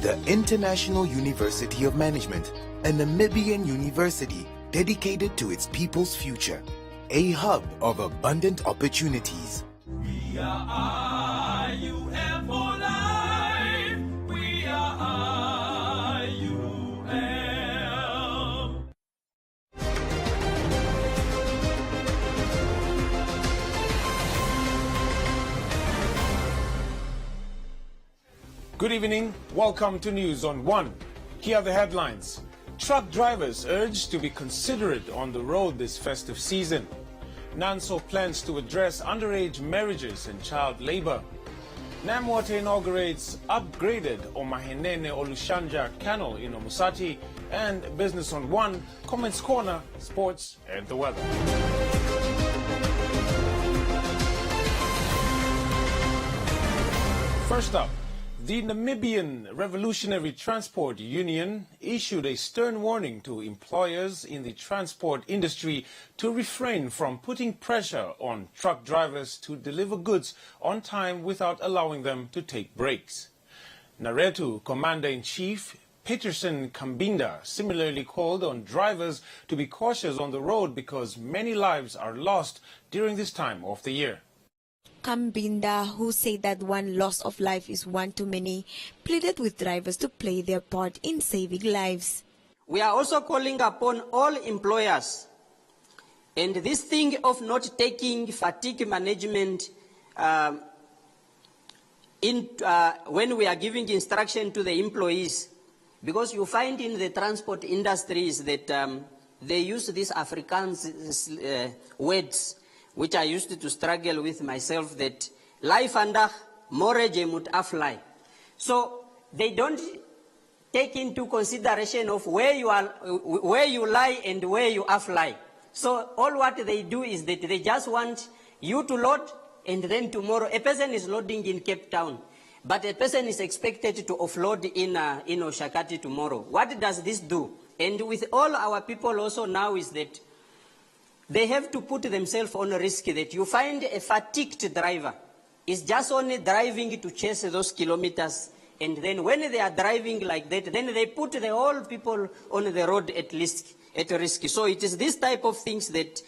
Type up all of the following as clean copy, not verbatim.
The International University of Management, a Namibian university dedicated to its people's future, a hub of abundant opportunities. We are IUM for life. We are IUM. Good evening. Welcome to News on One. Here are the headlines. Truck drivers urged to be considerate on the road this festive season. NANSO plans to address underage marriages and child labor. Namwater inaugurates upgraded Omahenene Olushanja Canal in Omusati. And Business on One, Comments Corner, Sports and the Weather. First up, the Namibian Revolutionary Transport Union issued a stern warning to employers in the transport industry to refrain from putting pressure on truck drivers to deliver goods on time without allowing them to take breaks. Naretu Commander-in-Chief Peterson Kambinda similarly called on drivers to be cautious on the road because many lives are lost during this time of the year. Kambinda, who said that one loss of life is one too many, pleaded with drivers to play their part in saving lives. We are also calling upon all employers, and this thing of not taking fatigue management when we are giving instruction to the employees, because you find in the transport industries that they use these Afrikaans words, which I used to struggle with myself, that life vandag, morgen jy moet aflei. So they don't take into consideration of where you lie and where you afly. So all what they do is that they just want you to load, and then tomorrow a person is loading in Cape Town, but a person is expected to offload in Oshakati tomorrow. What does this do? And with all our people also now is that they have to put themselves on a risk, that you find a fatigued driver is just only driving to chase those kilometers, and then when they are driving like that, then they put the whole people on the road at risk. So it is this type of things that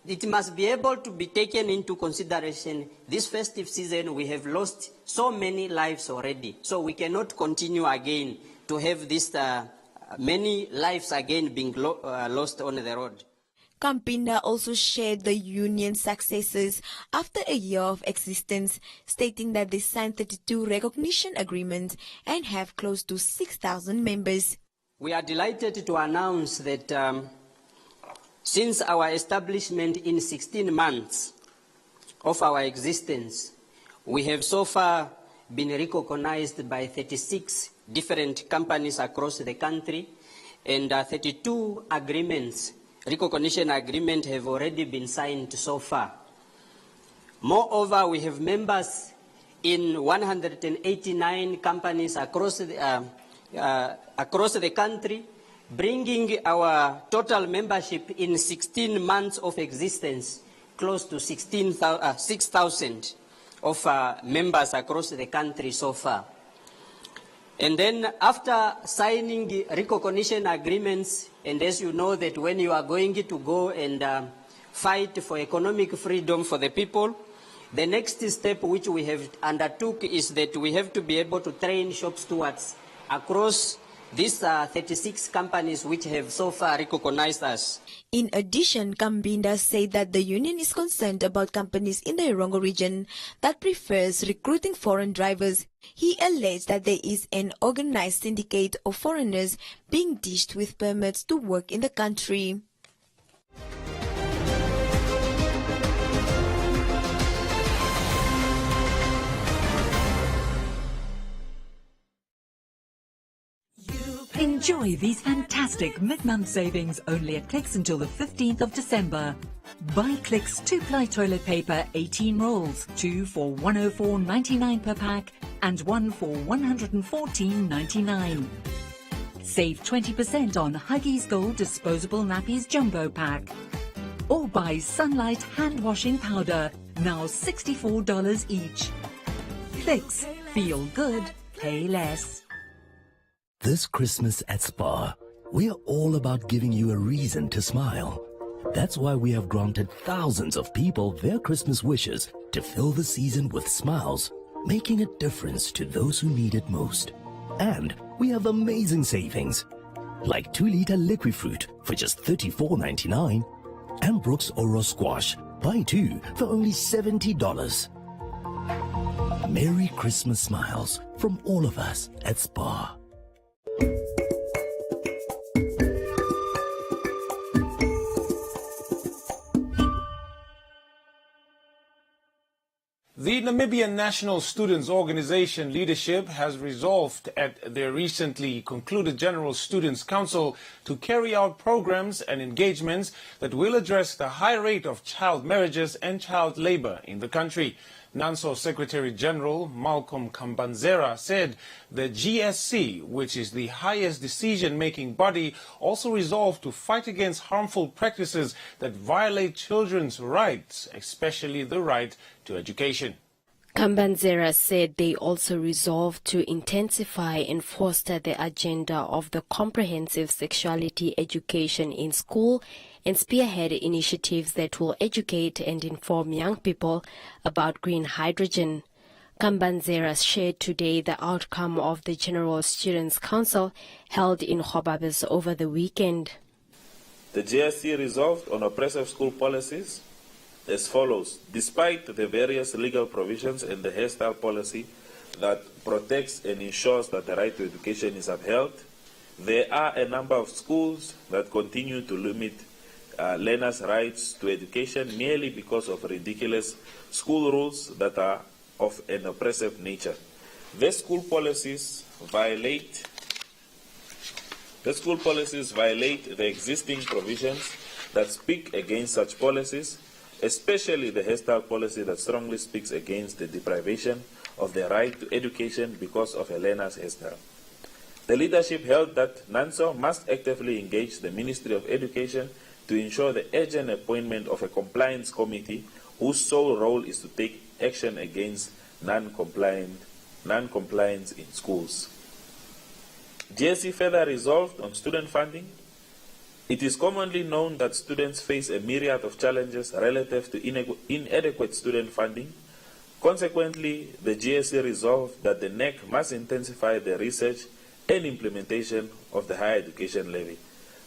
it must be able to be taken into consideration. This festive season we have lost so many lives already, so we cannot continue again to have this many lives again being lost on the road. Kambinda also shared the union's successes after a year of existence, stating that they signed 32 recognition agreements and have close to 6,000 members. We are delighted to announce that since our establishment in 16 months of our existence, we have so far been recognized by 36 different companies across the country, and 32 agreements, recognition agreements, have already been signed so far. Moreover, we have members in 189 companies across the country, bringing our total membership in 16 months of existence close to 6,000 of members across the country so far. And then after signing recognition agreements, and as you know that when you are going to go and fight for economic freedom for the people, the next step which we have undertook is that we have to be able to train shop stewards across these 36 companies which have so far recognized us. In addition, Kambinda said that the union is concerned about companies in the Erongo region that prefers recruiting foreign drivers. He alleged that there is an organized syndicate of foreigners being dished with permits to work in the country. Enjoy these fantastic mid-month savings only at Clicks until the 15th of December. Buy Clicks 2-ply toilet paper 18 rolls, 2 for $104.99 per pack and 1 for $114.99. Save 20% on Huggies Gold disposable nappies jumbo pack. Or buy Sunlight hand washing powder, now $64 each. Clicks, feel good, pay less. This Christmas at Spa, we are all about giving you a reason to smile. That's why we have granted thousands of people their Christmas wishes to fill the season with smiles, making a difference to those who need it most. And we have amazing savings, like 2-liter liquid fruit for just $34.99 and Brooks Oro Squash, buy 2 for only $70. Merry Christmas smiles from all of us at Spa. The Namibian National Students Organization leadership has resolved at their recently concluded General Students' Council to carry out programs and engagements that will address the high rate of child marriages and child labor in the country. NANSO Secretary General Malcolm Kambanzera said the GSC, which is the highest decision-making body, also resolved to fight against harmful practices that violate children's rights, especially the right to education. Kambanzera said they also resolved to intensify and foster the agenda of the comprehensive sexuality education in school and spearhead initiatives that will educate and inform young people about green hydrogen. Kambanzera shared today the outcome of the General Students' Council held in Khobabes over the weekend. The GSC resolved on oppressive school policies as follows. Despite the various legal provisions in the hairstyle policy that protects and ensures that the right to education is upheld, there are a number of schools that continue to limit learners' rights to education merely because of ridiculous school rules that are of an oppressive nature. The school policies violate the existing provisions that speak against such policies, especially the hairstyle policy that strongly speaks against the deprivation of the right to education because of a learner's hairstyle. The leadership held that NANSO must actively engage the Ministry of Education to ensure the urgent appointment of a compliance committee whose sole role is to take action against non-compliance in schools. GSC further resolved on student funding. It is commonly known that students face a myriad of challenges relative to inadequate student funding. Consequently, the GSC resolved that the NEC must intensify the research and implementation of the higher education levy,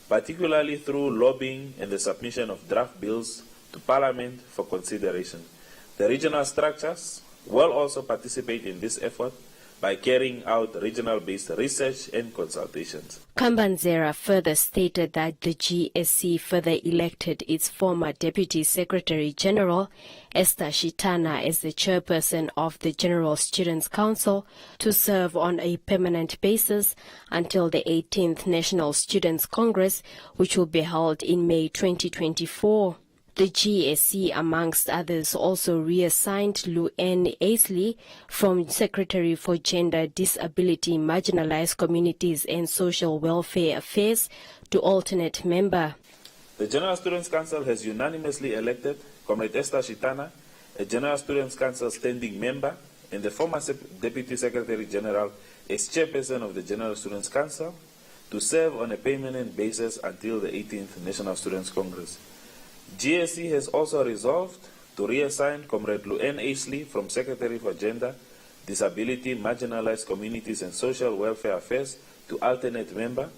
particularly through lobbying and the submission of draft bills to Parliament for consideration. The regional structures will also participate in this effort by carrying out regional-based research and consultations. Kambanzera further stated that the GSC further elected its former Deputy Secretary General, Esther Shitana, as the chairperson of the General Students' Council to serve on a permanent basis until the 18th National Students' Congress, which will be held in May 2024. The GSC, amongst others, also reassigned Luanne Aisley from Secretary for Gender, Disability, Marginalized Communities and Social Welfare Affairs to alternate member. The General Students' Council has unanimously elected Comrade Esther Shitana, a General Students' Council standing member, and the former Deputy Secretary General as chairperson of the General Students' Council to serve on a permanent basis until the 18th National Students' Congress. GSC has also resolved to reassign Comrade Luanne Aisley from Secretary for Gender, Disability, Marginalized Communities and Social Welfare Affairs to alternate member,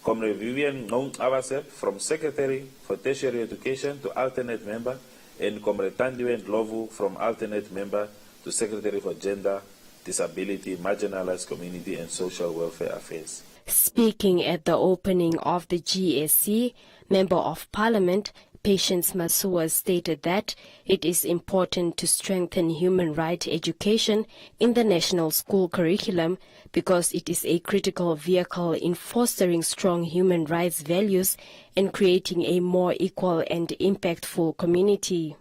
Comrade Vivian Ngong Abasep from Secretary for Tertiary Education to alternate member, and Comrade Tandiwe Ndlovu from alternate member to Secretary for Gender, Disability, Marginalized Community and Social Welfare Affairs. Speaking at the opening of the GSC, Member of Parliament Patience Masua stated that it is important to strengthen human rights education in the national school curriculum because it is a critical vehicle in fostering strong human rights values and creating a more equal and impactful community.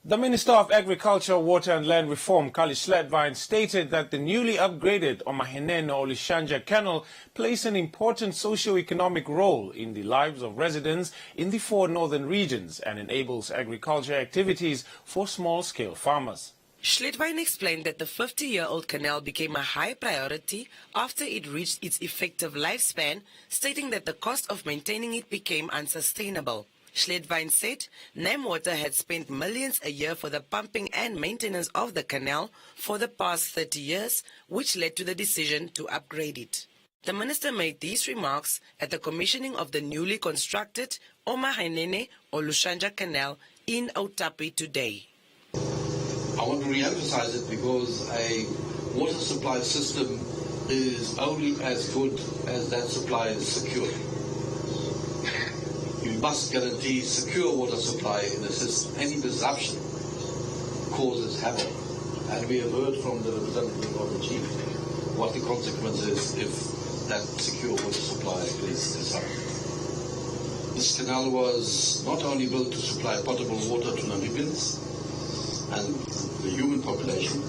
The Minister of Agriculture, Water and Land Reform, Kali Slatvine, stated that the newly upgraded Omaheneno-Olishanja Canal plays an important socio-economic role in the lives of residents in the 4 northern regions and enables agriculture activities for small-scale farmers. Schledwijn explained that the 50-year-old canal became a high priority after it reached its effective lifespan, stating that the cost of maintaining it became unsustainable. Schledwijn said NamWater had spent millions a year for the pumping and maintenance of the canal for the past 30 years, which led to the decision to upgrade it. The minister made these remarks at the commissioning of the newly constructed Omahenene Olushanja Canal in Outapi today. I want to re-emphasize it because a water supply system is only as good as that supply is secure. You must guarantee secure water supply in the system. Any disruption causes havoc. And we have heard from the representative of the chief what the consequence is if that secure water supply is disrupted. This canal was not only built to supply potable water to Namibians and the human population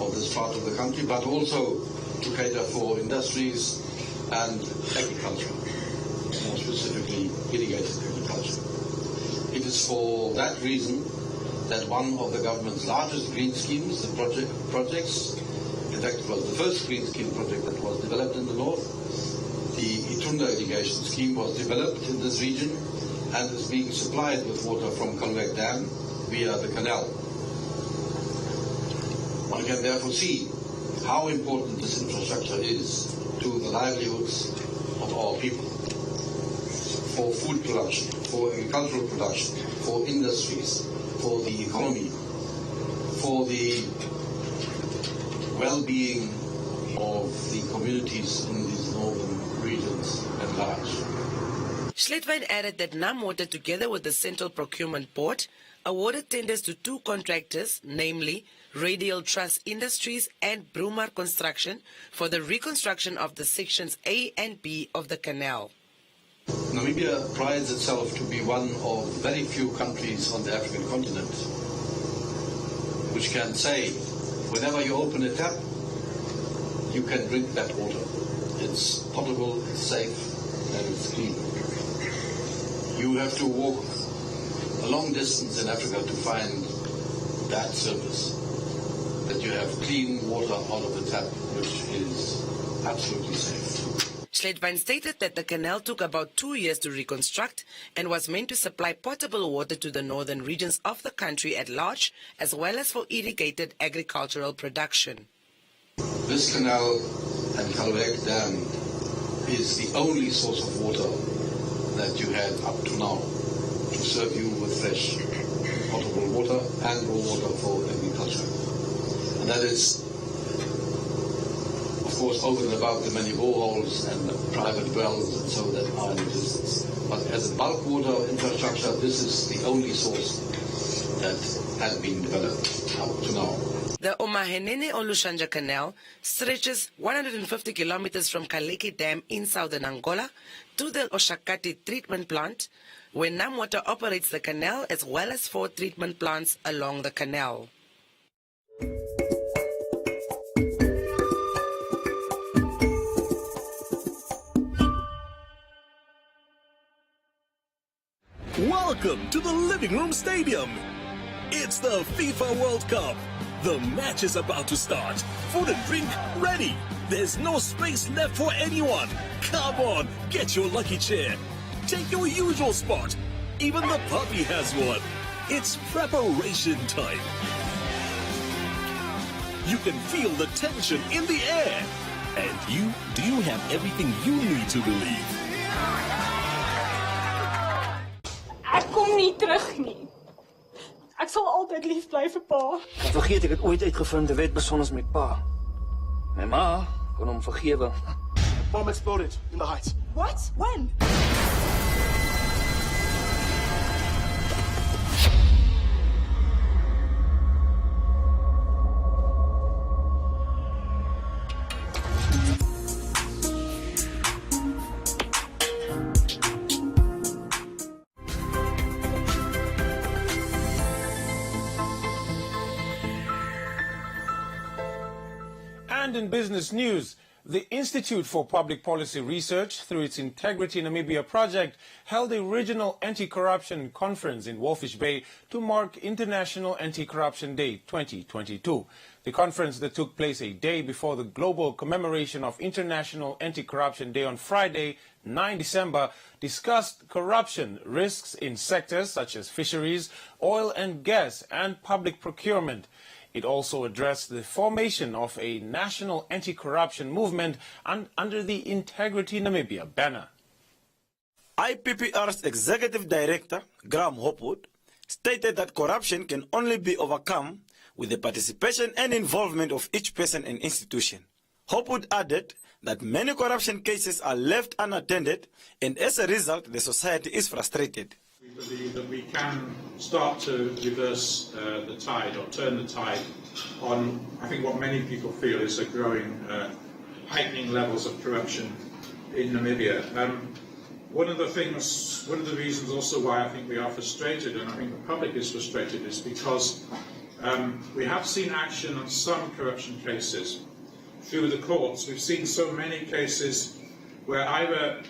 of this part of the country, but also to cater for industries and agriculture, more specifically irrigated agriculture. It is for that reason that one of the government's largest green schemes, the projects, in fact it was the first green scheme project that was developed in the north, the Itunda irrigation scheme was developed in this region and is being supplied with water from Kalweg Dam via the canal. One can therefore see how important this infrastructure is to the livelihoods of our people, for food production, for agricultural production, for industries, for the economy, for the well-being of the communities in these northern regions at large. Schledwijn added that NamWater, together with the Central Procurement Board, awarded tenders to two contractors, namely Radial Truss Industries and Brumar Construction, for the reconstruction of the sections A and B of the canal. Namibia prides itself to be one of very few countries on the African continent which can say, whenever you open a tap, you can drink that water. It's potable, it's safe, and it's clean. You have to walk a long distance in Africa to find that service, that you have clean water out of the tap, which is absolutely safe. Schledwijn stated that the canal took about 2 years to reconstruct and was meant to supply potable water to the northern regions of the country at large, as well as for irrigated agricultural production. This canal and Kalweg Dam is the only source of water that you had up to now to serve you with fresh potable water and raw water for agriculture. And that is, of course, over and above the many boreholes and the private wells and so that are in existence. But as a bulk water infrastructure, this is the only source that has been developed up to now. The Omahenene Olushanja Canal stretches 150 kilometers from Kaleke Dam in southern Angola to the Oshakati treatment plant, where NamWater operates the canal as well as 4 treatment plants along the canal. Welcome to the Living Room Stadium. It's the FIFA World Cup. The match is about to start. Food and drink ready. There's no space left for anyone. Come on, get your lucky chair. Take your usual spot. Even the puppy has one. It's preparation time. You can feel the tension in the air. And do you have everything you need to believe? Ek kom nie terug nie. Ek sal altyd lief bly vir pa. Dan vergeet ek het ooit uitgevind 'n wet besonder met pa. My ma kon hom vergewe. Bomb exploded in the heights. What? When? And in business news, The Institute for Public Policy Research, through its Integrity Namibia project, held a regional anti-corruption conference in Walfish Bay to mark International Anti-Corruption Day 2022. The conference that took place a day before the global commemoration of International Anti-Corruption Day on Friday, 9 December, discussed corruption risks in sectors such as fisheries, oil and gas, and public procurement. It also addressed the formation of a national anti-corruption movement under the Integrity Namibia banner. IPPR's Executive Director, Graham Hopwood, stated that corruption can only be overcome with the participation and involvement of each person and institution. Hopwood added that many corruption cases are left unattended, and as a result, the society is frustrated. We believe that we can start to reverse the tide, or turn the tide, on I think what many people feel is a growing, heightening levels of corruption in Namibia. One of the reasons also why I think we are frustrated, and I think the public is frustrated, is because we have seen action on some corruption cases through the courts. We've seen so many cases where either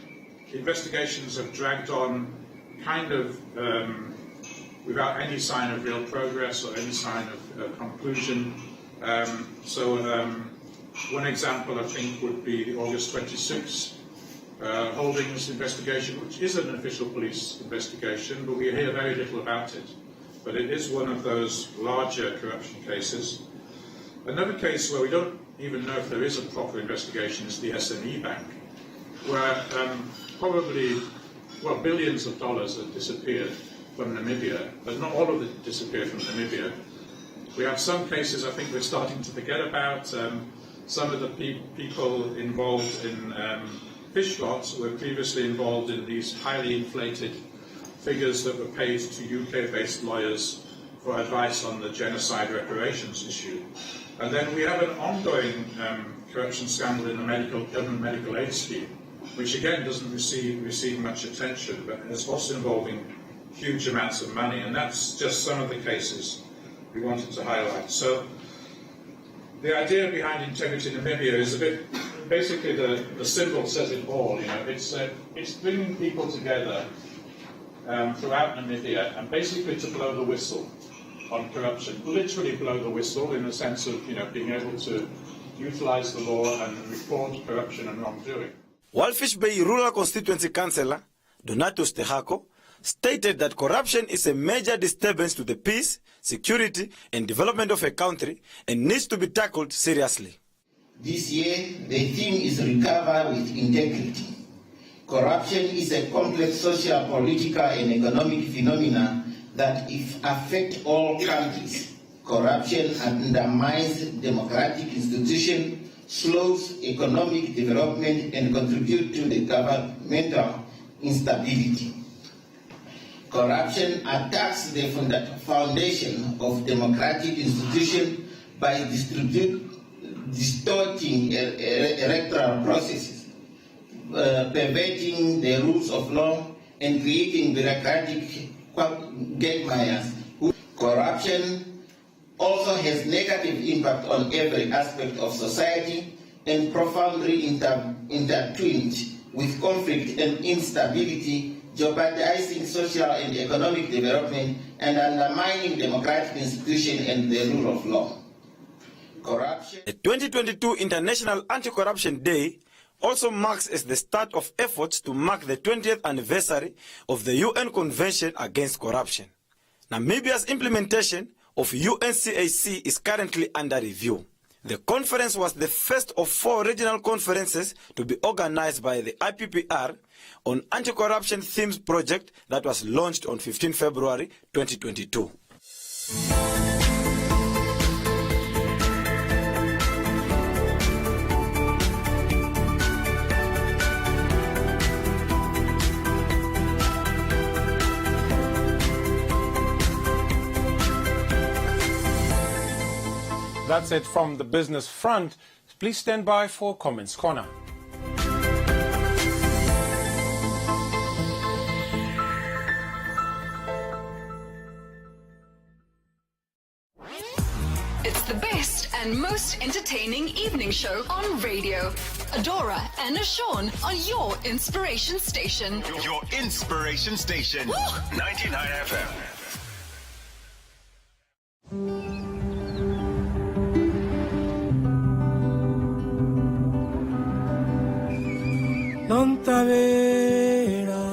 investigations have dragged on kind of without any sign of real progress or any sign of conclusion. One example, I think, would be the August 26 Holdings investigation, which is an official police investigation, but we hear very little about it. But it is one of those larger corruption cases. Another case where we don't even know if there is a proper investigation is the SME Bank, where probably billions of dollars have disappeared from Namibia, but not all of it disappeared from Namibia. We have some cases I think we're starting to forget about. Some of the people involved in fish lots were previously involved in these highly inflated figures that were paid to UK-based lawyers for advice on the genocide reparations issue. And then we have an ongoing corruption scandal in the government medical aid scheme, which again doesn't receive much attention, but is also involving huge amounts of money, and that's just some of the cases we wanted to highlight. So the idea behind Integrity Namibia is a bit, basically the symbol says it all. You know, it's bringing people together throughout Namibia, and basically to blow the whistle on corruption, literally blow the whistle in the sense of being able to utilize the law and report corruption and wrongdoing. Walfish Bay Rural Constituency Councillor Donatus Tehako stated that corruption is a major disturbance to the peace, security and development of a country and needs to be tackled seriously. This year, the theme is Recover with Integrity. Corruption is a complex social, political and economic phenomenon that affects all countries. Corruption undermines democratic institutions, slows economic development and contributes to the governmental instability. Corruption attacks the foundation of democratic institutions by distorting electoral processes, perverting the rules of law and creating bureaucratic quagmires. Corruption also has negative impact on every aspect of society and profoundly intertwined with conflict and instability, jeopardizing social and economic development and undermining democratic institutions and the rule of law. Corruption. The 2022 International Anti-Corruption Day also marks as the start of efforts to mark the 20th anniversary of the UN Convention Against Corruption. Namibia's implementation of UNCAC is currently under review. The conference was the first of 4 regional conferences to be organized by the IPPR on anti-corruption themes project that was launched on 15 February 2022. That's it from the business front. Please stand by for Comments Corner. It's the best and most entertaining evening show on radio. Adora, and Ashawn on your inspiration station. Your inspiration station. 99 FM. Nontavera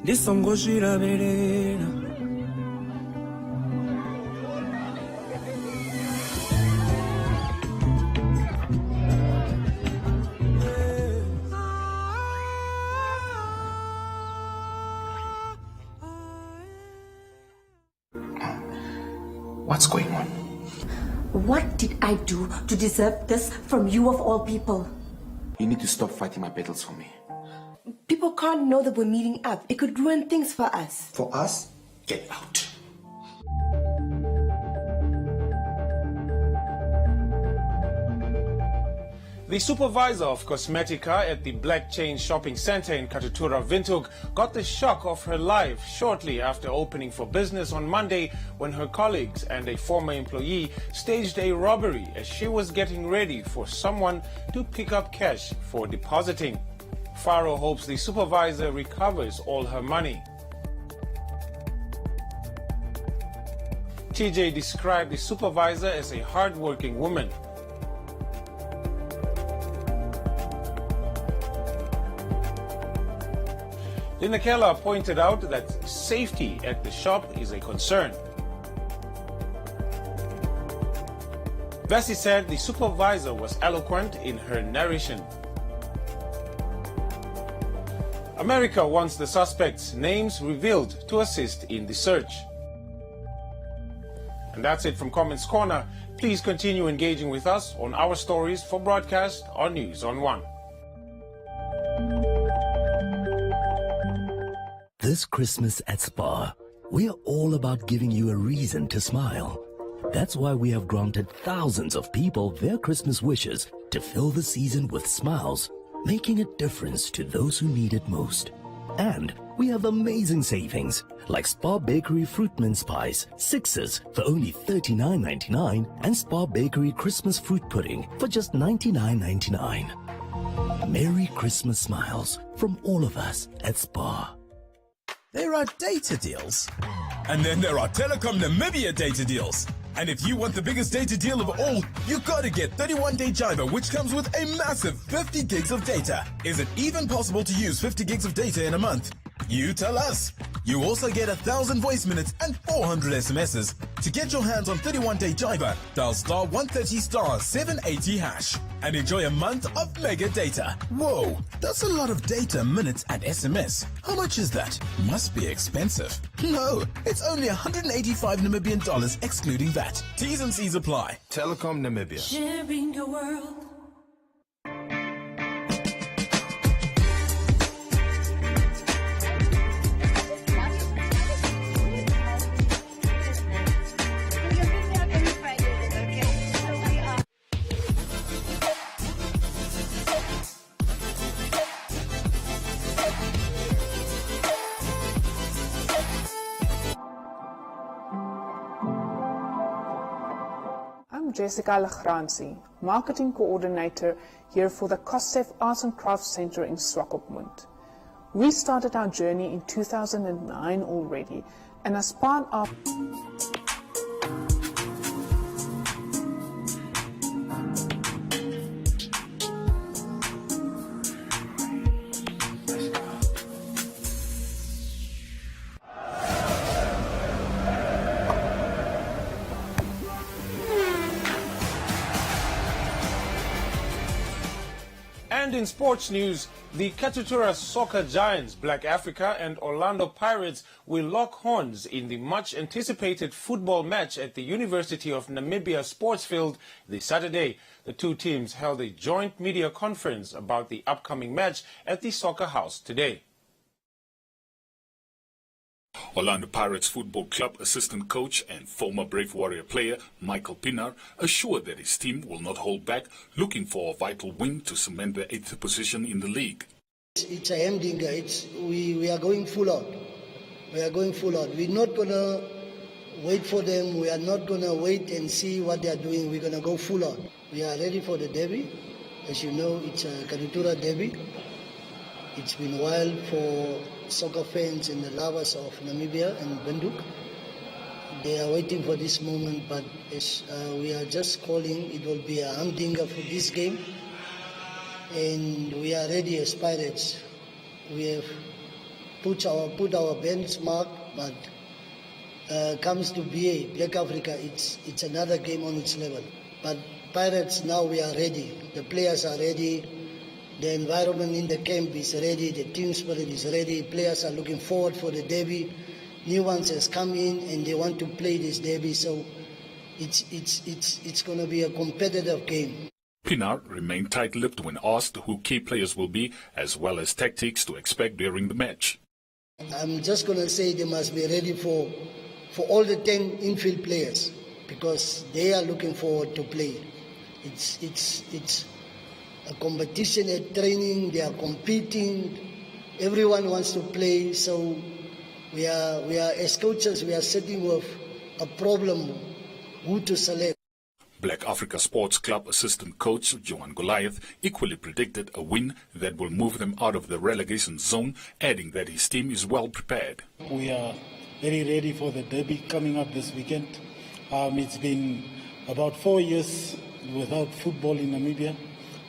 Disongoshira verena What's going on? What did I do to deserve this from you of all people? You need to stop fighting my battles for me. People can't know that we're meeting up. It could ruin things for us. For us, get out. The supervisor of Cosmetica at the Black Chain Shopping Center in Katutura, Windhoek, got the shock of her life shortly after opening for business on Monday when her colleagues and a former employee staged a robbery as she was getting ready for someone to pick up cash for depositing. Faro hopes the supervisor recovers all her money. TJ described the supervisor as a hard-working woman. Linakela pointed out that safety at the shop is a concern. Vessi said the supervisor was eloquent in her narration. America wants the suspects' names revealed to assist in the search. And that's it from Comments Corner. Please continue engaging with us on our stories for broadcast on News on One. This Christmas at Spar, we are all about giving you a reason to smile. That's why we have granted thousands of people their Christmas wishes to fill the season with smiles, making a difference to those who need it most. And we have amazing savings, like Spar Bakery Fruit Mince Pies, 6s for only $39.99, and Spar Bakery Christmas Fruit Pudding for just $99.99. Merry Christmas smiles from all of us at Spar. There are data deals. And then there are Telecom Namibia data deals. And if you want the biggest data deal of all, you gotta get 31-day Jiva, which comes with a massive 50 gigs of data. Is it even possible to use 50 gigs of data in a month? You tell us. You also get 1,000 voice minutes and 400 SMSs. To get your hands on 31-day Jiva, dial star 130 star 780 hash and enjoy a month of mega data. Whoa, that's a lot of data, minutes and SMS. How much is that? Must be expensive. No, it's only 185 Namibian dollars excluding VAT. T's and C's apply. Telecom Namibia. Sharing your world. Jessica Lagranzi, Marketing Coordinator here for the COSTEF Arts and Crafts Center in Swakopmund. We started our journey in 2009 already, and as part of And in sports news, the Katutura soccer giants Black Africa and Orlando Pirates will lock horns in the much-anticipated football match at the University of Namibia sports field this Saturday. The two teams held a joint media conference about the upcoming match at the Soccer House today. Orlando Pirates Football Club assistant coach and former Brave Warrior player Michael Pinar assured that his team will not hold back, looking for a vital win to cement their 8th position in the league. It's a hamdinger. We are going full out. We are going full out. We're not going to wait for them. We are not going to wait and see what they are doing. We're going to go full on. We are ready for the derby. As you know, it's a Karitura derby. It's been a while for soccer fans and the lovers of Namibia and Binduk. They are waiting for this moment, but as we are just calling, it will be a humdinger for this game. And we are ready as Pirates. We have put our benchmark, but comes to BA, Black Africa, it's another game on its level. But Pirates, now we are ready. The players are ready. The environment in the camp is ready. The team spirit is ready. Players are looking forward for the derby. New ones has come in and they want to play this derby. So it's going to be a competitive game. Pinar remained tight-lipped when asked who key players will be, as well as tactics to expect during the match. I'm just going to say they must be ready for all the 10 infield players because they are looking forward to play. It's a competition at training. They are competing. Everyone wants to play. So we are as coaches, we are sitting with a problem who to select. Black Africa Sports Club assistant coach Johan Goliath equally predicted a win that will move them out of the relegation zone, adding that his team is well prepared. We are very ready for the derby coming up this weekend. It's been about 4 years without football in Namibia.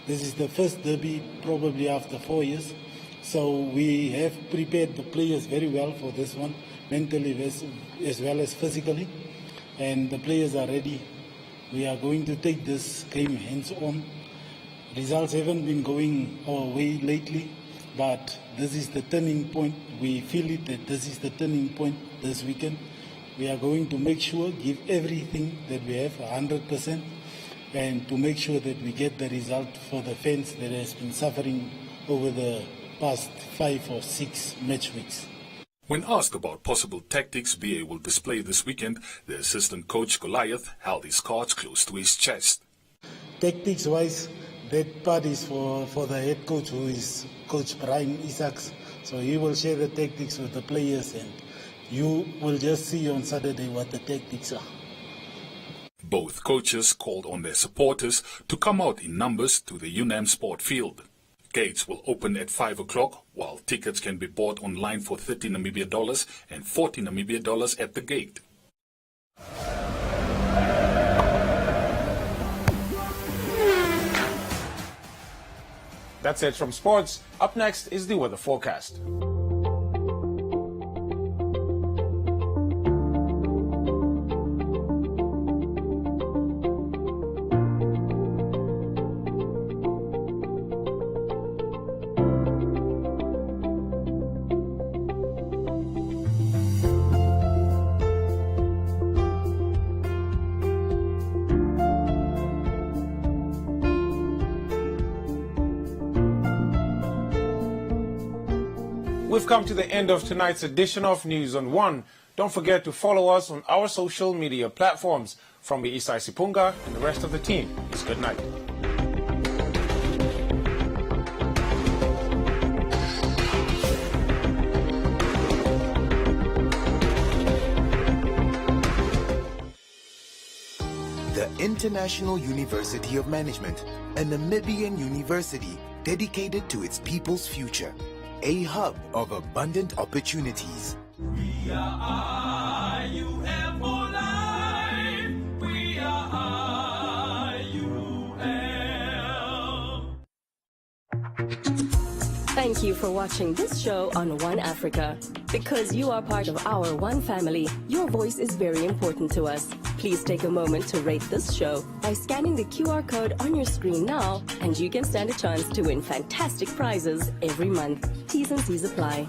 This is the first derby probably after 4 years. So we have prepared the players very well for this one, mentally as well as physically. And the players are ready. We are going to take this game hands-on. Results haven't been going our way lately, but this is the turning point. We feel it that this is the turning point this weekend. We are going to make sure, give everything that we have, 100%, and to make sure that we get the result for the fans that has been suffering over the past 5 or 6 match weeks. When asked about possible tactics BA will display this weekend, the assistant coach Goliath held his cards close to his chest. Tactics-wise, that part is for the head coach, who is Coach Brian Isaacs. So he will share the tactics with the players, and you will just see on Saturday what the tactics are. Both coaches called on their supporters to come out in numbers to the UNAM Sport Field. Gates will open at 5 o'clock, while tickets can be bought online for $30 Namibia and $40 Namibia at the gate. That's it from sports. Up next is the weather forecast. We've come to the end of tonight's edition of News on One. Don't forget to follow us on our social media platforms. From the Isai Sipunga and the rest of the team, it's good night. The International University of Management, a Namibian university dedicated to its people's future. A hub of abundant opportunities. We are IUM for life. We are IUM. Thank you for watching this show on One Africa. Because you are part of our One family, your voice is very important to us. Please take a moment to rate this show by scanning the QR code on your screen now, and you can stand a chance to win fantastic prizes every month. T's and C's apply.